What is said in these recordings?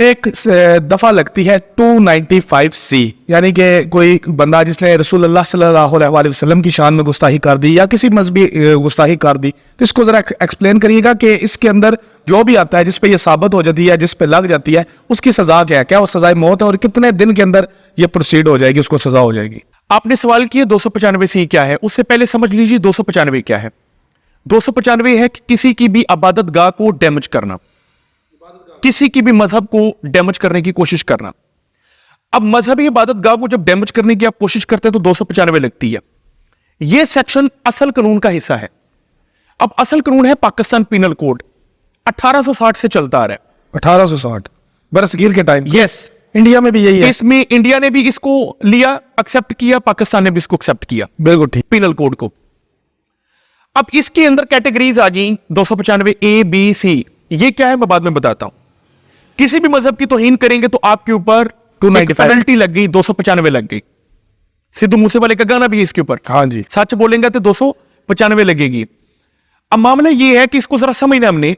ایک دفعہ لگتی ہے 295C، یعنی کہ کوئی بندہ جس نے رسول اللہ صلی اللہ علیہ وسلم کی شان میں گستاخی کر دی یا کسی مذہبی گستاخی کر دی، تو اس کو ذرا ایکسپلین کریے گا کہ اس کے اندر جو بھی آتا ہے جس پہ یہ ثابت ہو جاتی ہے، جس پہ لگ جاتی ہے، اس کی سزا کیا ہے؟ کیا وہ سزائے موت ہے اور کتنے دن کے اندر یہ پروسیڈ ہو جائے گی، اس کو سزا ہو جائے گی؟ آپ نے سوال کیا 295C کیا ہے، اس سے پہلے سمجھ لیجیے 295 کیا ہے۔ 295 ہے کہ کسی کی بھی عبادت گاہ کو ڈیمیج کرنا، کسی کی بھی مذہب کو ڈیمیج کرنے کی کوشش کرنا۔ اب مذہبی عبادت گاہ کو جب ڈیمیج کرنے کی آپ کوشش کرتے ہیں تو 295 لگتی ہے۔ یہ سیکشن اصل قانون کا حصہ ہے۔ اب اصل قانون ہے پاکستان پینل کوڈ، 1860 سے چلتا آ رہا ہے۔ 1860 برصغیر کے ٹائم؟ یس، انڈیا میں بھی یہی ہے۔ اس میں انڈیا نے بھی اس کو لیا، ایکسپٹ کیا، پاکستان نے بھی اس کو ایکسپٹ کیا، بالکل ٹھیک، پینل کوڈ کو۔ اب اس کے اندر کیٹیگریز آ گئیں 295A B C۔ یہ کیا ہے میں بعد میں بتاتا ہوں۔ کسی بھی مذہب کی توہین کریں گے تو آپ کے اوپر 295 پینلٹی لگ گئی، 295 لگ گئی۔ سدھو موسے والے کا گانا بھی ہے اس کے اوپر، ہاں جی، سچ بولیں گے تو 295 لگے گی۔ اب معاملہ یہ ہے کہ اس کو ذرا سمجھنا ہم نے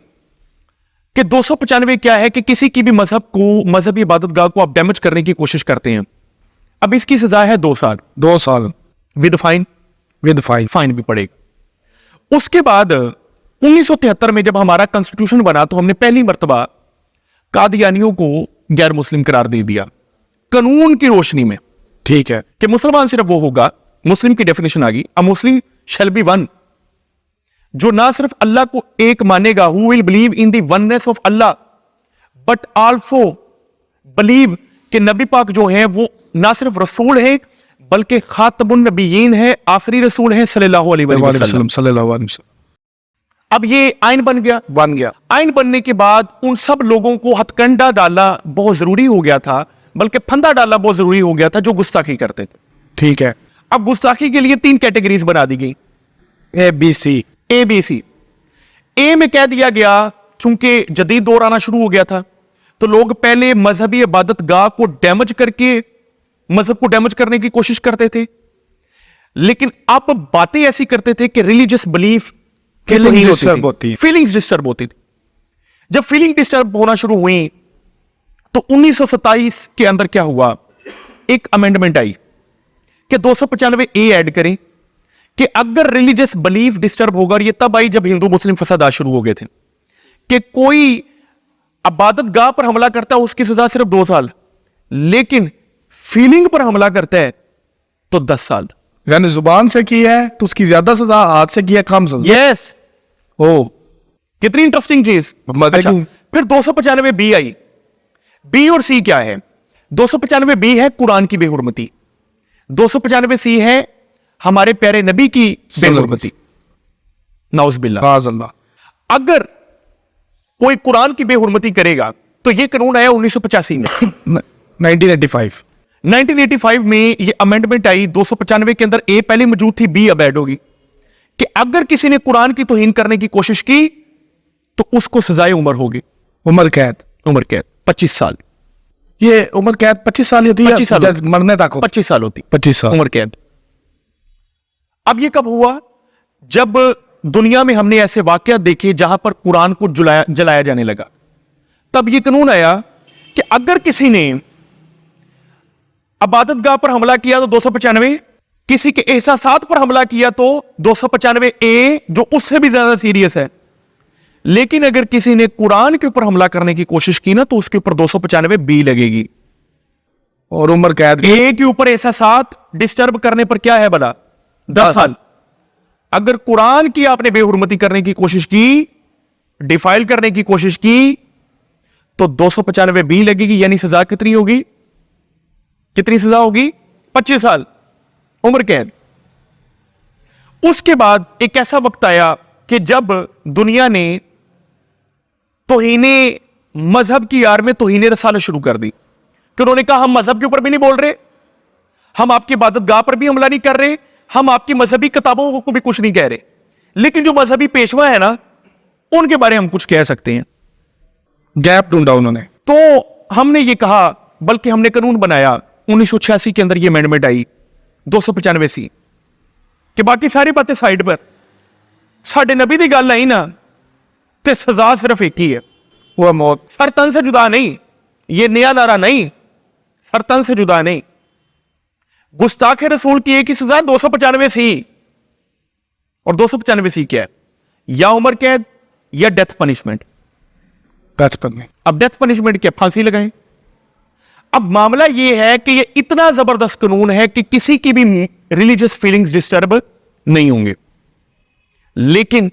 کہ 295 کیا ہے کہ کسی کی بھی مذہب کو، مذہبی عبادت گاہ کو آپ ڈیمیج کرنے کی کوشش کرتے ہیں۔ اب اس کی سزا ہے 2 سال، 2 سال ود فائن، فائن بھی پڑے گا۔ اس کے بعد 1973 میں جب ہمارا کنسٹیٹیوشن بنا تو ہم نے پہلی مرتبہ قادیانیوں کو غیر مسلم قرار دے دیا قانون کی روشنی میں، ٹھیک ہے، کہ مسلمان صرف وہ ہوگا، مسلم کی ڈیفینیشن آ گئی، a Muslim shall be one، جو نہ صرف اللہ کو ایک مانے گا، who will believe in the oneness of Allah but also believe کہ نبی پاک جو ہیں وہ نہ صرف رسول ہیں بلکہ خاتم النبیین ہے، آخری رسول ہیں صلی اللہ علیہ وسلم۔ صلی اللہ علیہ وسلم۔ اب یہ آئین بن گیا۔ آئین بننے کے بعد ان سب لوگوں کو ہتھ کنڈا ڈالا بہت ضروری ہو گیا تھا، بلکہ پھندا ڈالا بہت ضروری ہو گیا تھا، جو گستاخی کرتے تھے۔ ٹھیک ہے، اب گستاخی کے لیے 3 کیٹیگریز بنا دی گئی، A B C۔ اے میں کہہ دیا گیا چونکہ جدید دور آنا شروع ہو گیا تھا تو لوگ پہلے مذہبی عبادت گاہ کو ڈیمیج کر کے مذہب کو ڈیمیج کرنے کی کوشش کرتے تھے، لیکن اب باتیں ایسی کرتے تھے کہ ریلیجس بلیف فیلنگز ڈسٹرب ہوتی تھی۔ جب فیلنگ ڈسٹرب ہونا شروع ہوئی تو 1927 کے اندر کیا ہوا، ایک امینڈمنٹ آئی کہ 295A ایڈ کریں کہ اگر ریلیجس بلیف ڈسٹرب ہوگا، اور یہ تب آئی جب ہندو مسلم فسادات شروع ہو گئے تھے، کہ کوئی عبادت گاہ پر حملہ کرتا ہے اس کی سزا صرف 2 سال، لیکن فیلنگ پر حملہ کرتا ہے تو 10 سال۔ یعنی زبان سے کی ہے تو اس کی زیادہ سزا، ہاتھ سے کی ہے کم سزا۔ یس، کتنی انٹرسٹنگ چیز۔ اچھا، پھر 295B آئی۔ بی اور سی کیا ہے؟ 295B ہے قرآن کی بے حرمتی، 295C ہے ہمارے پیارے نبی کی بے حرمتی، نعوذ باللہ۔ اگر کوئی قرآن کی بے حرمتی کرے گا تو یہ قانون آیا 1985 میں، 1985 میں یہ امینڈمنٹ آئی 295 کے اندر اے پہلے موجود تھی، بی اب ایڈ ہوگی کہ اگر کسی نے قرآن کی توہین کرنے کی کوشش کی تو اس کو سزائے عمر ہوگی، عمر قید 25 سال۔ یہ عمر قید 25 سال ہوتی ہے، 25 سال مرنے تک 25 سال ہوتی، 25 سال عمر قید۔ اب یہ کب ہوا؟ جب دنیا میں ہم نے ایسے واقعات دیکھے جہاں پر قرآن کو جلایا جانے لگا، تب یہ قانون آیا کہ اگر کسی نے عبادت گاہ پر حملہ کیا تو 295، کسی کے احساسات پر حملہ کیا تو 295A جو اس سے بھی زیادہ سیریس ہے، لیکن اگر کسی نے قرآن کے اوپر حملہ کرنے کی کوشش کی نا تو اس کے اوپر 295B لگے گی، اور عمر قید۔ اے کے اوپر احساسات ڈسٹرب کرنے پر کیا ہے بلا 10 سال۔ اگر قرآن کی آپ نے بے حرمتی کرنے کی کوشش کی، ڈیفائل کرنے کی کوشش کی تو 295B لگے گی، یعنی سزا کتنی ہوگی؟ کتنی سزا ہوگی؟ 25 سال عمر قید۔ اس کے بعد ایک ایسا وقت آیا کہ جب دنیا نے توہین مذہب کی آڑ میں توہین رسالت شروع کر دی، کہ انہوں نے کہا ہم مذہب کے اوپر بھی نہیں بول رہے، ہم آپ کی عبادت گاہ پر بھی حملہ نہیں کر رہے، ہم آپ کی مذہبی کتابوں کو بھی کچھ نہیں کہہ رہے، لیکن جو مذہبی پیشوا ہے نا ان کے بارے ہم کچھ کہہ سکتے ہیں۔ گیپ ڈھونڈا انہوں نے، تو ہم نے یہ کہا، بلکہ ہم نے قانون بنایا 1986 کے اندر، یہ امینڈمنٹ آئی 295C کہ باقی ساری باتیں سائیڈ پر، ساڈے نبی دی گل آئی نا تے سزا صرف ایک ہی ہے، وہ موت۔ سر تن سے جدا نہیں، یہ نیا نعرہ نہیں، سرطن سے جدا نہیں. گستاخ رسول کی ایک ہی سزا 295 سی. اور 295 سی کیا ہے؟ یا عمر قید یا ڈیتھ پنشمنٹ. اب ڈیتھ پنشمنٹ کیا؟ پھانسی لگائیں. اب معاملہ یہ ہے کہ یہ اتنا زبردست قانون ہے کہ کسی کی بھی ریلیجس فیلنگز ڈسٹرب نہیں ہوں گے. لیکن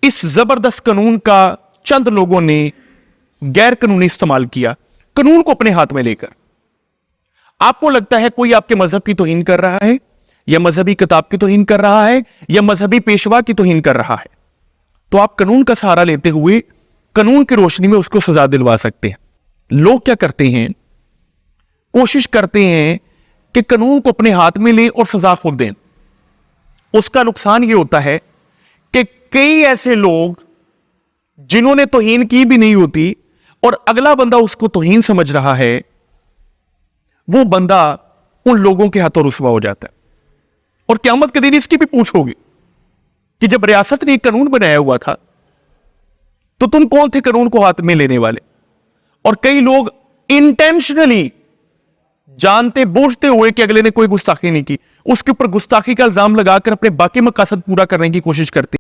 اس زبردست قانون کا چند لوگوں نے غیر قانونی استعمال کیا، قانون کو اپنے ہاتھ میں لے کر. آپ کو لگتا ہے کوئی آپ کے مذہب کی توہین کر رہا ہے، یا مذہبی کتاب کی توہین کر رہا ہے، یا مذہبی پیشوا کی توہین کر رہا ہے، تو آپ قانون کا سہارا لیتے ہوئے قانون کی روشنی میں اس کو سزا دلوا سکتے ہیں. لوگ کیا کرتے ہیں؟ کوشش کرتے ہیں کہ قانون کو اپنے ہاتھ میں لیں اور سزا خود دیں. اس کا نقصان یہ ہوتا ہے کہ کئی ایسے لوگ جنہوں نے توہین کی بھی نہیں ہوتی اور اگلا بندہ اس کو توہین سمجھ رہا ہے، وہ بندہ ان لوگوں کے ہاتھوں رسوا ہو جاتا ہے. اور قیامت کے دن اس کی بھی پوچھ ہوگی کہ جب ریاست نے ایک قانون بنایا ہوا تھا تو تم کون تھے قانون کو ہاتھ میں لینے والے؟ اور کئی لوگ انٹینشنلی جانتے بوجھتے ہوئے کہ اگلے نے کوئی گستاخی نہیں کی، اس کے اوپر گستاخی کا الزام لگا کر اپنے باقی مقاصد پورا کرنے کی کوشش کرتے